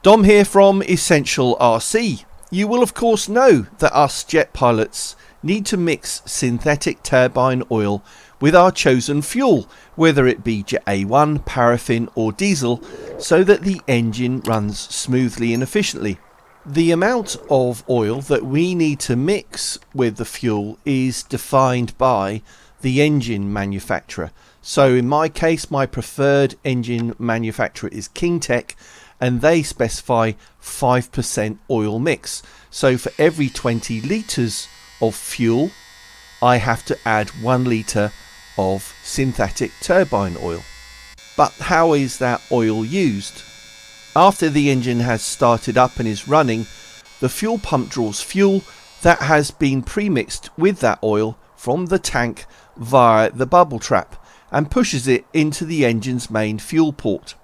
Dom here from Essential RC. You will of course know that us jet pilots need to mix synthetic turbine oil with our chosen fuel, whether it be Jet A1, paraffin or diesel, so that the engine runs smoothly and efficiently. The amount of oil that we need to mix with the fuel is defined by the engine manufacturer. So in my case, my preferred engine manufacturer is Kingtech, and they specify 5% oil mix. So for every 20 litres of fuel, I have to add 1 litre of synthetic turbine oil. But how is that oil used? After the engine has started up and is running, the fuel pump draws fuel that has been pre-mixed with that oil from the tank via the bubble trap and pushes it into the engine's main fuel port.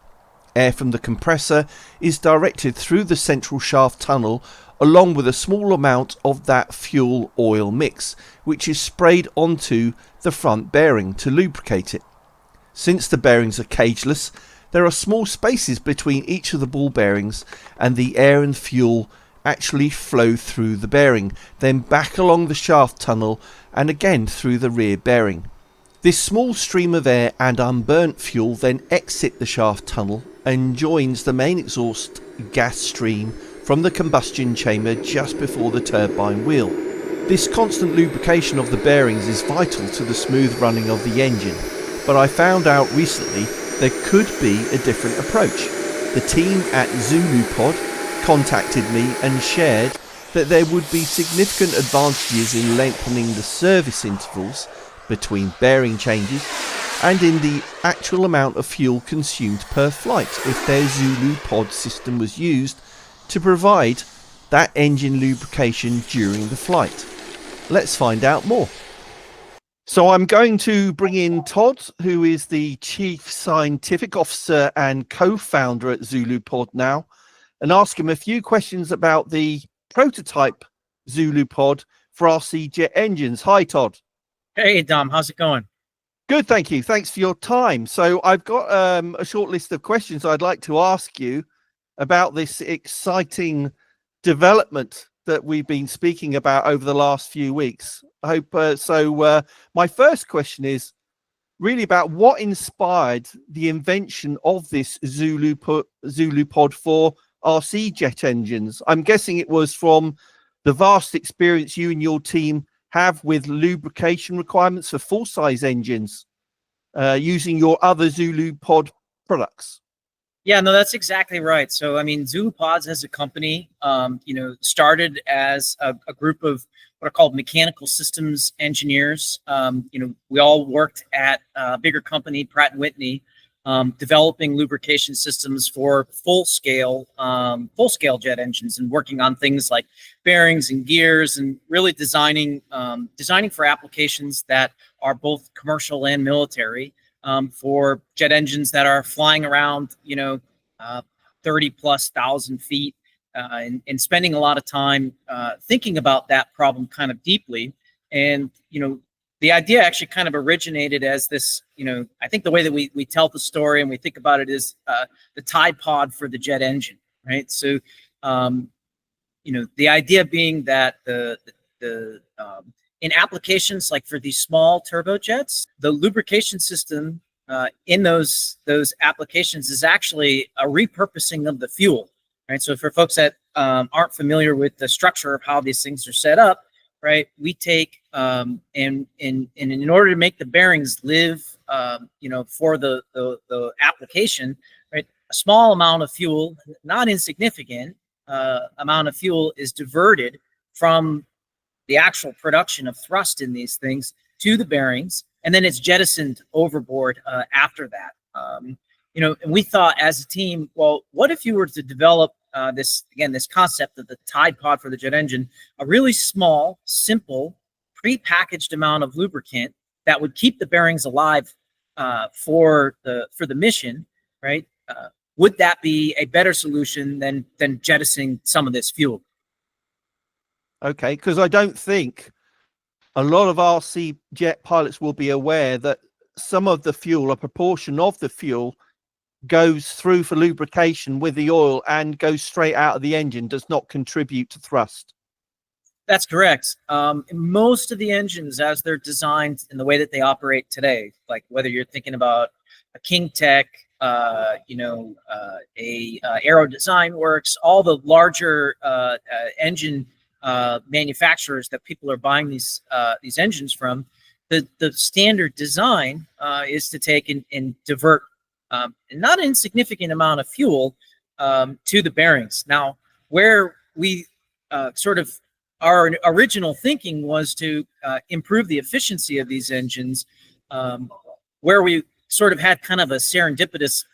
Air from the compressor is directed through the central shaft tunnel along with a small amount of that fuel oil mix, which is sprayed onto the front bearing to lubricate it. Since the bearings are cageless, there are small spaces between each of the ball bearings, and the air and fuel actually flow through the bearing, then back along the shaft tunnel and again through the rear bearing. This small stream of air and unburnt fuel then exit the shaft tunnel and joins the main exhaust gas stream from the combustion chamber just before the turbine wheel. This constant lubrication of the bearings is vital to the smooth running of the engine, but I found out recently there could be a different approach. The team at ZuluPod contacted me and shared that there would be significant advantages in lengthening the service intervals between bearing changes and in the actual amount of fuel consumed per flight if their Zulu pod system was used to provide that engine lubrication during the flight. Let's find out more. So I'm going to bring in Todd, who is the Chief Scientific Officer and co-founder at ZuluPod now, and ask him a few questions about the prototype ZuluPod for RC jet engines. Hi, Todd. Hey, Dom. How's it going? Good, thank you. Thanks for your time. So I've got a short list of questions I'd like to ask you about this exciting development that we've been speaking about over the last few weeks. I hope my first question is really about what inspired the invention of this ZuluPod for RC jet engines. I'm guessing it was from the vast experience you and your team have with lubrication requirements for full-size engines using your other ZuluPod products. Yeah, no, that's exactly right. So, I mean, Zulu Pods as a company, started as a group of what are called mechanical systems engineers. We all worked at a bigger company, Pratt Whitney, developing lubrication systems for full-scale jet engines and working on things like bearings and gears and really designing for applications that are both commercial and military. For jet engines that are flying around, 30,000+ feet, and spending a lot of time thinking about that problem kind of deeply. And, the idea actually kind of originated as this, I think the way that we tell the story and we think about it is the Tide Pod for the jet engine, right? So, the idea being that in applications like for these small turbojets, the lubrication system in those applications is actually a repurposing of the fuel, right? So for folks that aren't familiar with the structure of how these things are set up, right, we take and in order to make the bearings live, for the application, right, a small amount of fuel, not insignificant amount of fuel, is diverted from the actual production of thrust in these things to the bearings, and then it's jettisoned overboard after that. And we thought as a team, well, what if you were to develop this concept of the Tide Pod for the jet engine, a really small, simple, pre-packaged amount of lubricant that would keep the bearings alive for the mission, right? Would that be a better solution than jettisoning some of this fuel? Okay, because I don't think a lot of RC jet pilots will be aware that some of the fuel, a proportion of the fuel, goes through for lubrication with the oil and goes straight out of the engine, does not contribute to thrust. That's correct. Most of the engines, as they're designed in the way that they operate today, like whether you're thinking about a King Tech, Aero Design Works, all the larger engine manufacturers that people are buying these engines from, the standard design is to take and divert a not insignificant amount of fuel to the bearings. Now, where we sort of our original thinking was to improve the efficiency of these engines, where we sort of had kind of a serendipitous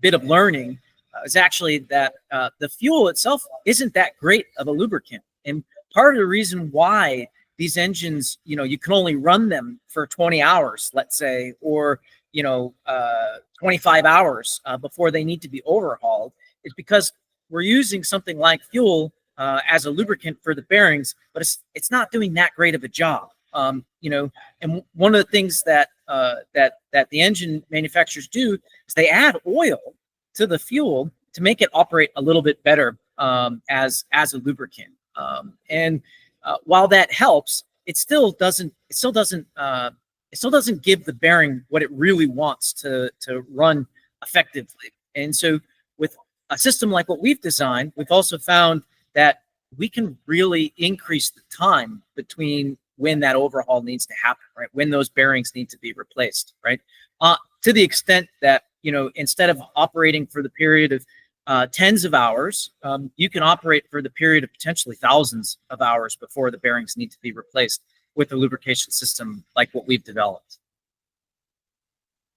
bit of learning is actually that the fuel itself isn't that great of a lubricant. And part of the reason why these engines, you can only run them for 20 hours, let's say, or 25 hours before they need to be overhauled, is because we're using something like fuel as a lubricant for the bearings, but it's not doing that great of a job. And one of the things that the engine manufacturers do is they add oil to the fuel to make it operate a little bit better as a lubricant. While that helps, it still doesn't give the bearing what it really wants to run effectively. And so with a system like what we've designed, we've also found that we can really increase the time between when that overhaul needs to happen, right? When those bearings need to be replaced, right? To the extent that, instead of operating for the period of tens of hours, you can operate for the period of potentially thousands of hours before the bearings need to be replaced with a lubrication system like what we've developed.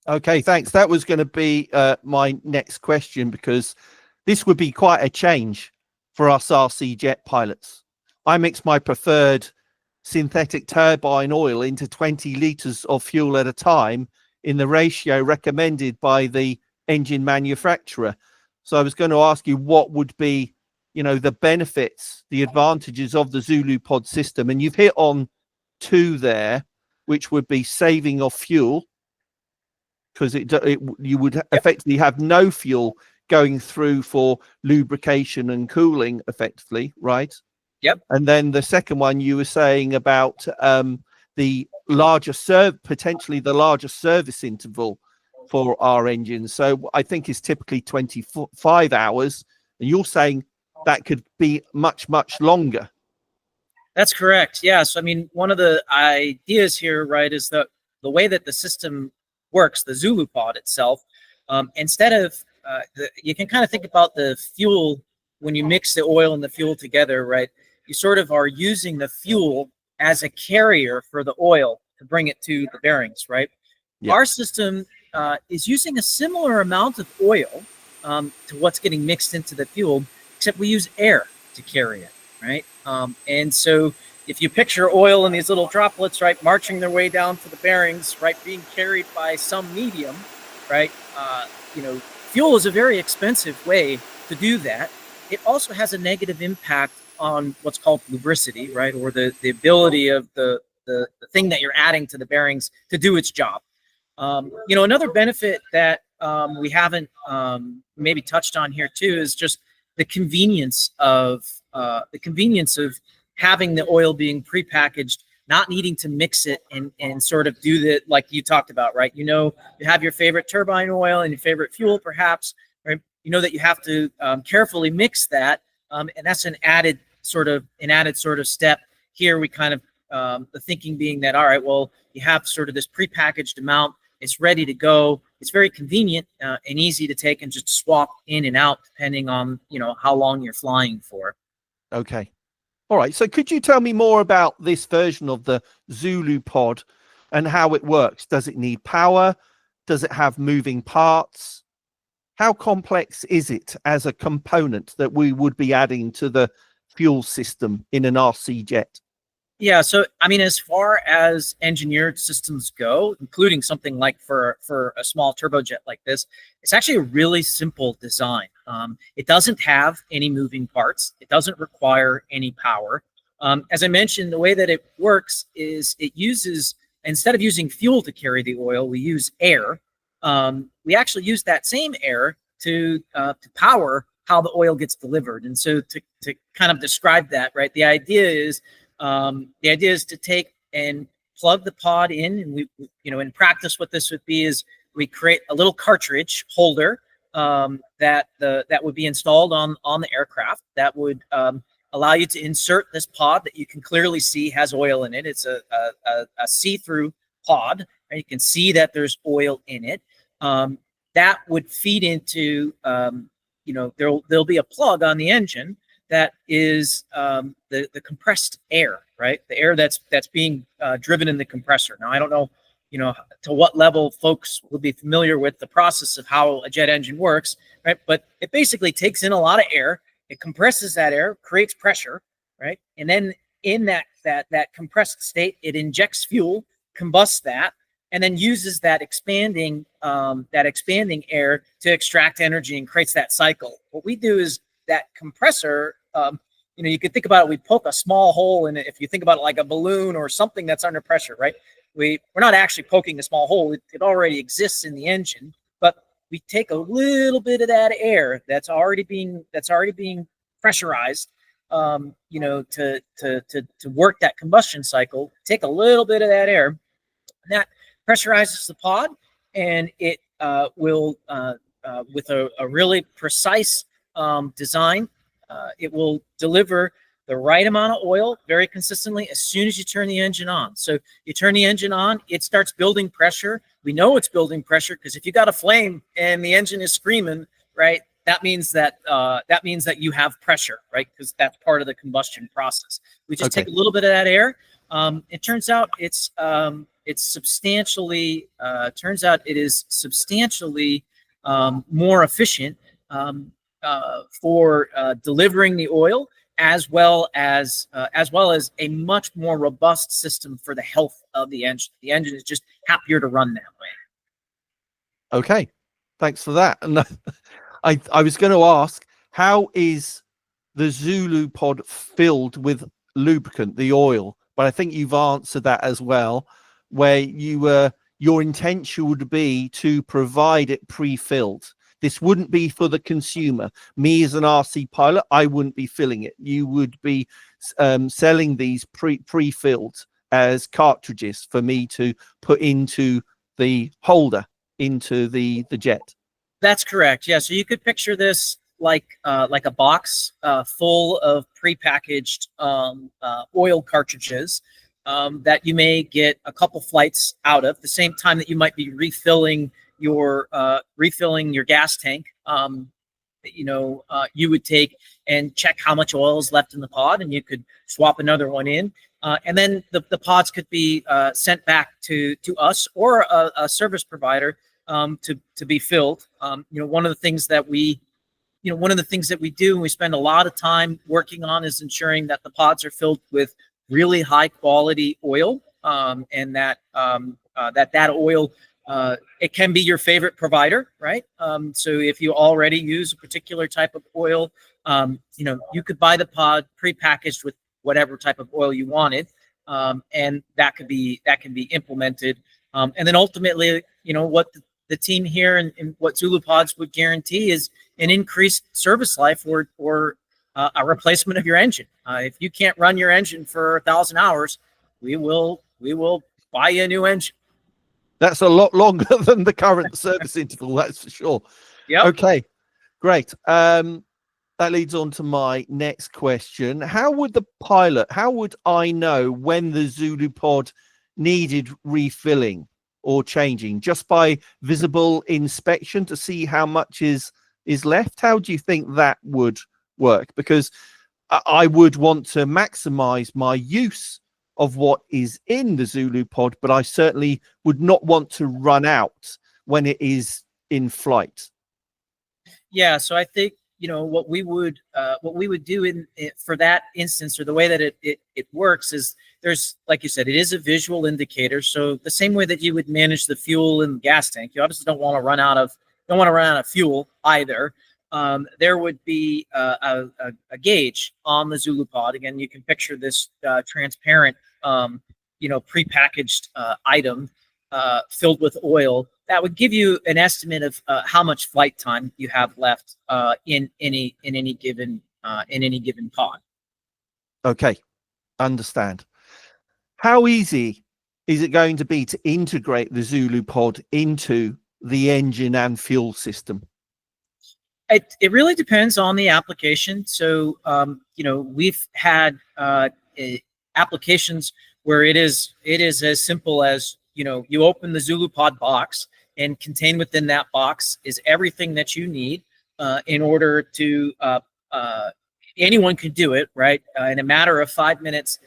Okay, thanks. That was going to be my next question, because this would be quite a change for us RC jet pilots. I mix my preferred synthetic turbine oil into 20 litres of fuel at a time in the ratio recommended by the engine manufacturer. So I was going to ask you, what would be, the benefits, the advantages of the Zulu pod system? And you've hit on two there, which would be saving of fuel, because you would effectively have no fuel going through for lubrication and cooling effectively, right? Yep. And then the second one you were saying about the potentially the larger service interval for our engines. So I think it's typically 25 hours, and you're saying that could be much, much longer. That's correct. Yeah. So, one of the ideas here, right, is that the way that the system works, the ZuluPod itself, instead of you can kind of think about the fuel when you mix the oil and the fuel together, right? You sort of are using the fuel as a carrier for the oil to bring it to the bearings, right? Yeah. Our system is using a similar amount of oil to what's getting mixed into the fuel, except we use air to carry it, right? And so if you picture oil in these little droplets, right, marching their way down to the bearings, right, being carried by some medium, right? Fuel is a very expensive way to do that. It also has a negative impact on what's called lubricity, right, or the ability of the thing that you're adding to the bearings to do its job. Another benefit that we haven't maybe touched on here too is just the convenience of having the oil being prepackaged, not needing to mix it and sort of do that like you talked about, right? You have your favorite turbine oil and your favorite fuel, perhaps, right? You know that you have to carefully mix that, and that's an added sort of step. Here we kind of the thinking being that, all right, well, you have sort of this prepackaged amount. It's ready to go. It's very convenient and easy to take and just swap in and out depending on how long you're flying for. Okay. All right. So could you tell me more about this version of the Zulu pod and how it works? Does it need power? Does it have moving parts? How complex is it as a component that we would be adding to the fuel system in an RC jet? Yeah, so as far as engineered systems go, including something like for a small turbojet like this, it's actually a really simple design. It doesn't have any moving parts. It doesn't require any power. As I mentioned, the way that it works is it uses, instead of using fuel to carry the oil, we use air. we actually use that same air to power how the oil gets delivered. And so to kind of describe that, right, the idea is to take and plug the pod in, and we, in practice, what this would be is we create a little cartridge holder that would be installed on the aircraft that would allow you to insert this pod that you can clearly see has oil in it. It's a see-through pod, and you can see that there's oil in it. That would feed into, there'll be a plug on the engine that is the compressed air, right? The air that's being driven in the compressor. Now, I don't know, to what level folks will be familiar with the process of how a jet engine works, right? But it basically takes in a lot of air, it compresses that air, creates pressure, right? And then in that compressed state, it injects fuel, combusts that, and then uses that expanding air to extract energy and creates that cycle. What we do is that compressor, you could think about it, we poke a small hole in it. If you think about it like a balloon or something that's under pressure, right? We're not actually poking a small hole. It already exists in the engine, but we take a little bit of that air that's already being pressurized, to work that combustion cycle. Take a little bit of that air, and that pressurizes the pod, and it will, with a really precise design, it will deliver the right amount of oil very consistently as soon as you turn the engine on. So you turn the engine on, it starts building pressure. We know it's building pressure because if you got a flame and the engine is screaming, right, that means that you have pressure, right? Because that's part of the combustion process. We just take a little bit of that air. It turns out it is substantially more efficient for delivering the oil, as well as a much more robust system for the health of the engine. The engine is just happier to run that way. Okay, thanks for that. And I was going to ask, how is the Zulu pod filled with lubricant, the oil? But I think you've answered that as well, where your intention would be to provide it pre-filled. This wouldn't be for the consumer. Me as an RC pilot, I wouldn't be filling it. You would be selling these pre-filled as cartridges for me to put into the holder, into the jet. That's correct. Yeah. So you could picture this like a box full of prepackaged oil cartridges that you may get a couple flights out of, the same time that you might be refilling your gas tank. You would take and check how much oil is left in the pod, and you could swap another one in, and then the pods could be sent back to us or a service provider to be filled. One of the things that we do, and we spend a lot of time working on, is ensuring that the pods are filled with really high quality oil, and that oil, it can be your favorite provider, right? So if you already use a particular type of oil, you could buy the pod prepackaged with whatever type of oil you wanted, and that can be implemented. And then ultimately, what the team here and what Zulu Pods would guarantee is an increased service life or a replacement of your engine. If you can't run your engine for 1,000 hours, we will buy you a new engine. That's a lot longer than the current service interval, that's for sure. Yeah. Okay, great. That leads on to my next question. How would I know when the Zulu pod needed refilling or changing? Just by visible inspection to see how much is left? How do you think that would work? Because I would want to maximize my use of what is in the Zulu pod, but I certainly would not want to run out when it is in flight. Yeah, so I think what we would do for that instance, or the way that it works, is there's, like you said, it is a visual indicator. So the same way that you would manage the fuel in the gas tank, you obviously don't want to run out of fuel either. There would be a gauge on the Zulu pod. Again, you can picture this transparent, prepackaged item filled with oil, that would give you an estimate of how much flight time you have left in any given pod. Okay, understand. How easy is it going to be to integrate the Zulu pod into the engine and fuel system? It really depends on the application. So, we've had applications where it is as simple as, you open the ZuluPod box, and contained within that box is everything that you need in order to, anyone can do it, right? In a matter of 5 minutes,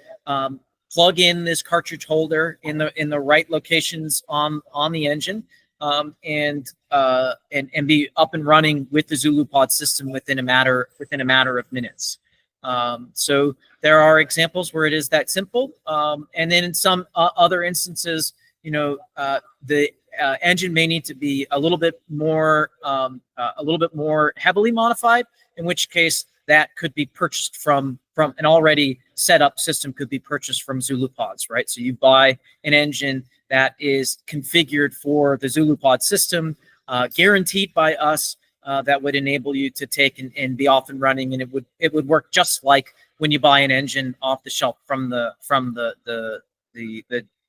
plug in this cartridge holder in the right locations on the engine, and be up and running with the Zulu Pod system within a matter of minutes. So there are examples where it is that simple, and then in some other instances, the engine may need to be a little bit more heavily modified, in which case that could be purchased from an already set up system, could be purchased from ZuluPods, right? So you buy an engine that is configured for the ZuluPod system, guaranteed by us, that would enable you to take and be off and running, and it would work just like when you buy an engine off the shelf from the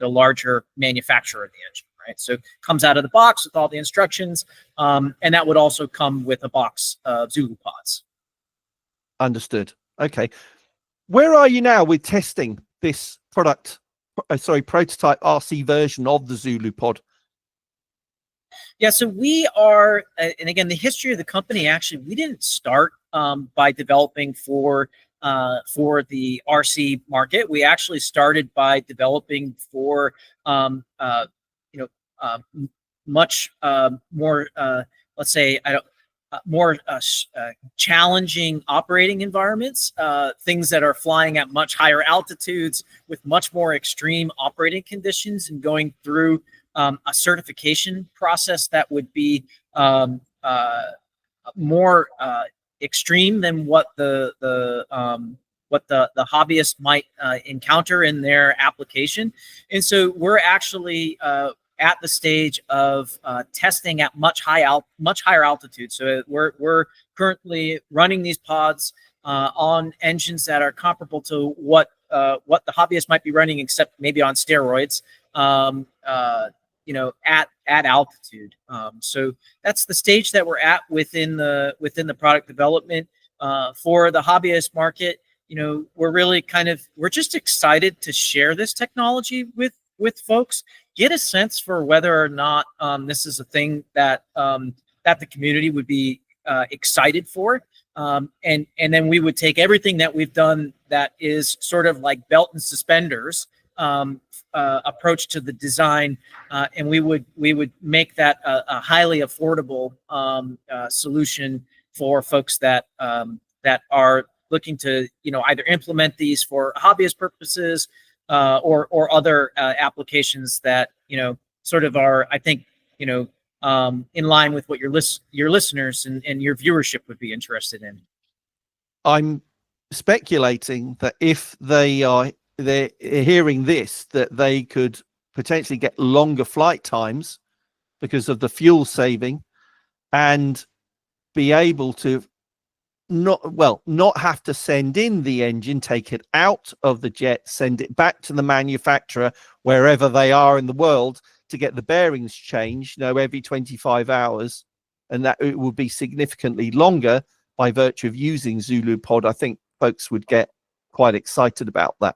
larger manufacturer of the engine, right? So it comes out of the box with all the instructions, and that would also come with a box of ZuluPods. Understood. Okay. Where are you now with testing this prototype RC version of the Zulu Pod? Yeah, so we are, and again, the history of the company, actually, we didn't start by developing for the RC market. We actually started by developing for much more, let's say, more challenging operating environments, things that are flying at much higher altitudes with much more extreme operating conditions, and going through a certification process that would be more extreme than what the hobbyist might encounter in their application. And so we're actually at the stage of testing at much higher altitude. So we're currently running these pods on engines that are comparable to what the hobbyist might be running, except maybe on steroids, at altitude. So that's the stage that we're at within the product development. For the hobbyist market, we're really we're just excited to share this technology with folks, get a sense for whether or not this is a thing that the community would be excited for, and then we would take everything that we've done that is sort of like belt and suspenders approach to the design, and we would make that a highly affordable solution for folks that are looking to either implement these for hobbyist purposes, or other applications that sort of are, I think, in line with what your listeners and your viewership would be interested in. I'm speculating that if they're hearing this, that they could potentially get longer flight times because of the fuel saving, and be able to not have to send in the engine, take it out of the jet, send it back to the manufacturer wherever they are in the world to get the bearings changed, every 25 hours. And that it would be significantly longer by virtue of using Zulu Pod. I think folks would get quite excited about that.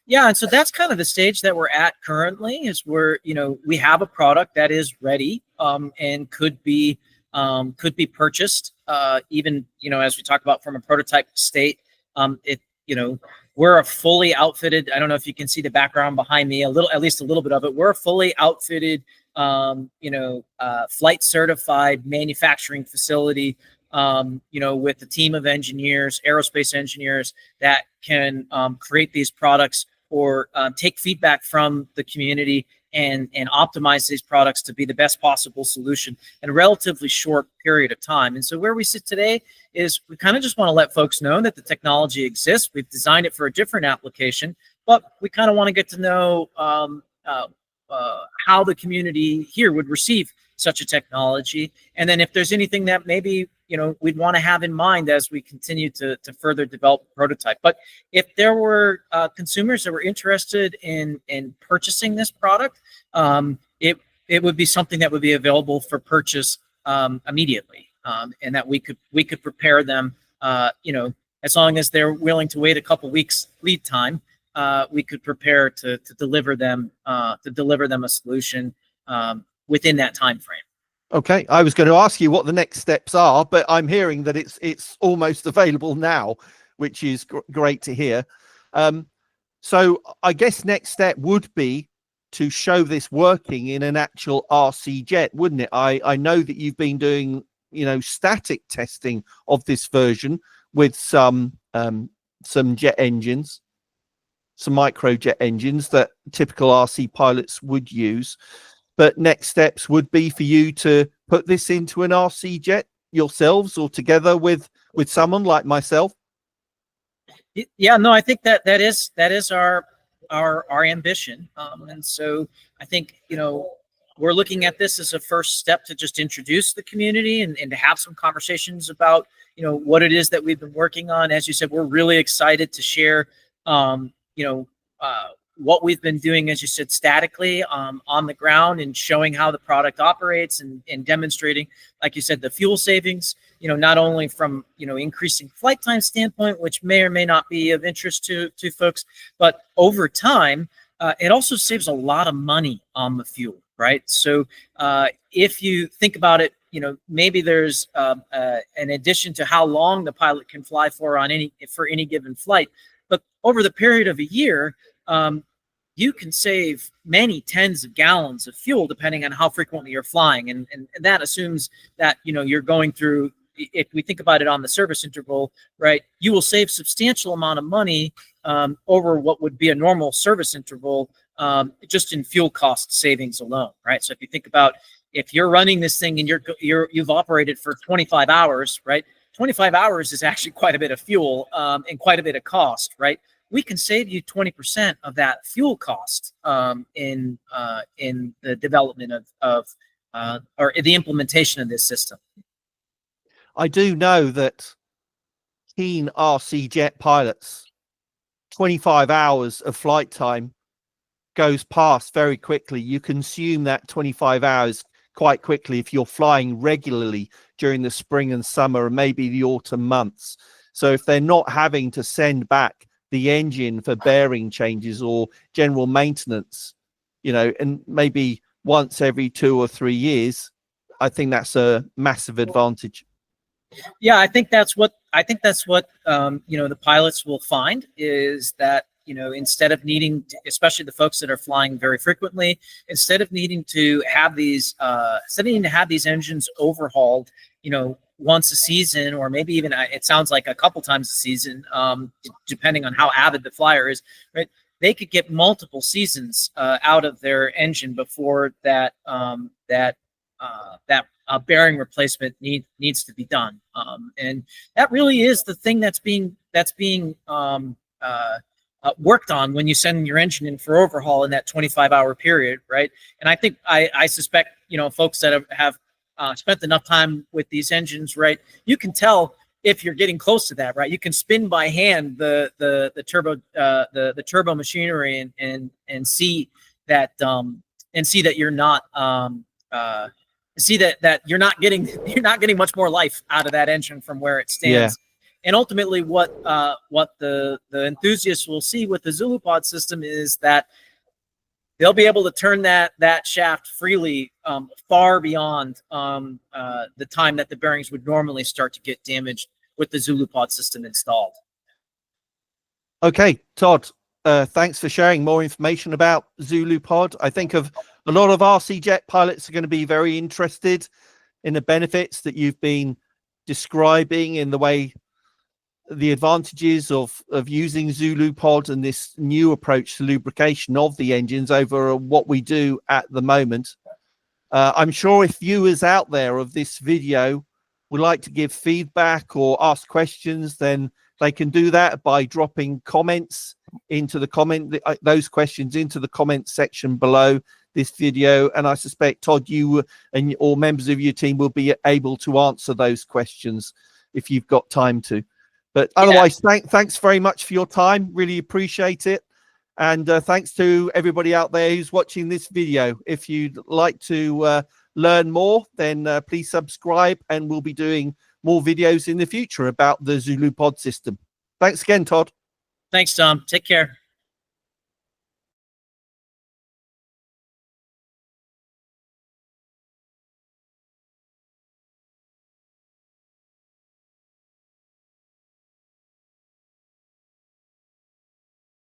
Yeah, and so that's kind of the stage that we're at currently, is where we have a product that is ready, and could be purchased, even as we talk about from a prototype state. We're a fully outfitted, I don't know if you can see the background behind me, at least a little bit of it. We're a fully outfitted, flight certified manufacturing facility, with a team of engineers, aerospace engineers, that can create these products, or take feedback from the community and optimize these products to be the best possible solution in a relatively short period of time. And so where we sit today is we kind of just want to let folks know that the technology exists. We've designed it for a different application, but we kind of want to get to know how the community here would receive such a technology, and then if there's anything that maybe we'd want to have in mind as we continue to further develop the prototype. But if there were consumers that were interested in purchasing this product, it would be something that would be available for purchase immediately, and that we could prepare them. As long as they're willing to wait a couple weeks lead time, we could prepare to deliver them a solution within that time frame. Okay, I was going to ask you what the next steps are, but I'm hearing that it's almost available now, which is great to hear. So I guess next step would be to show this working in an actual RC jet, wouldn't it? I know that you've been doing static testing of this version with some jet engines, some micro jet engines that typical RC pilots would use. But next steps would be for you to put this into an RC jet yourselves or together with someone like myself. Yeah, no, I think that is our ambition, and so I think we're looking at this as a first step to just introduce the community and to have some conversations about what it is that we've been working on. As you said, we're really excited to share what we've been doing, as you said, statically on the ground, and showing how the product operates, and demonstrating, like you said, the fuel savings, not only from increasing flight time standpoint, which may or may not be of interest to folks, but over time it also saves a lot of money on the fuel, right? So if you think about it, maybe there's an addition to how long the pilot can fly for any given flight, but over the period of a year, you can save many tens of gallons of fuel depending on how frequently you're flying, and that assumes that you're going through. If we think about it on the service interval, right, you will save substantial amount of money over what would be a normal service interval, just in fuel cost savings alone, right? So if you think about, if you're running this thing and you've operated for 25 hours, right? 25 hours is actually quite a bit of fuel and quite a bit of cost, right? We can save you 20% of that fuel cost in the development of or the implementation of this system. I do know that keen RC jet pilots, 25 hours of flight time goes past very quickly. You consume that 25 hours quite quickly if you're flying regularly during the spring and summer and maybe the autumn months. So if they're not having to send back the engine for bearing changes or general maintenance, and maybe once every 2 or 3 years, I think that's a massive advantage. Yeah, I think that's what the pilots will find, is that instead of needing to, especially the folks that are flying very frequently, instead of needing to have these engines overhauled once a season, or maybe even it sounds like a couple times a season, depending on how avid the flyer is, right? They could get multiple seasons out of their engine before that bearing replacement needs to be done, and that really is the thing that's being worked on when you send your engine in for overhaul in that 25-hour period, right? And I think I suspect folks that have spent enough time with these engines, right? You can tell if you're getting close to that, right? You can spin by hand the turbo machinery and see that you're not that you're not getting much more life out of that engine from where it stands. Yeah. And ultimately, what the enthusiasts will see with the ZuluPod system is that they'll be able to turn that shaft freely far beyond the time that the bearings would normally start to get damaged with the ZuluPod system installed. Okay, Todd, thanks for sharing more information about ZuluPod. I think a lot of RC jet pilots are going to be very interested in the benefits that you've been describing, in the way the advantages of using ZuluPod and this new approach to lubrication of the engines over what we do at the moment. I'm sure if viewers out there of this video would like to give feedback or ask questions, then they can do that by dropping comments into the those questions into the comments section below. this video, and I suspect, Todd, you and or members of your team will be able to answer those questions if you've got time to. But otherwise, thanks very much for your time. Really appreciate it. And thanks to everybody out there who's watching this video. If you'd like to learn more, then please subscribe, and we'll be doing more videos in the future about the Zulu Pod system. Thanks again, Todd. Thanks, Tom. Take care.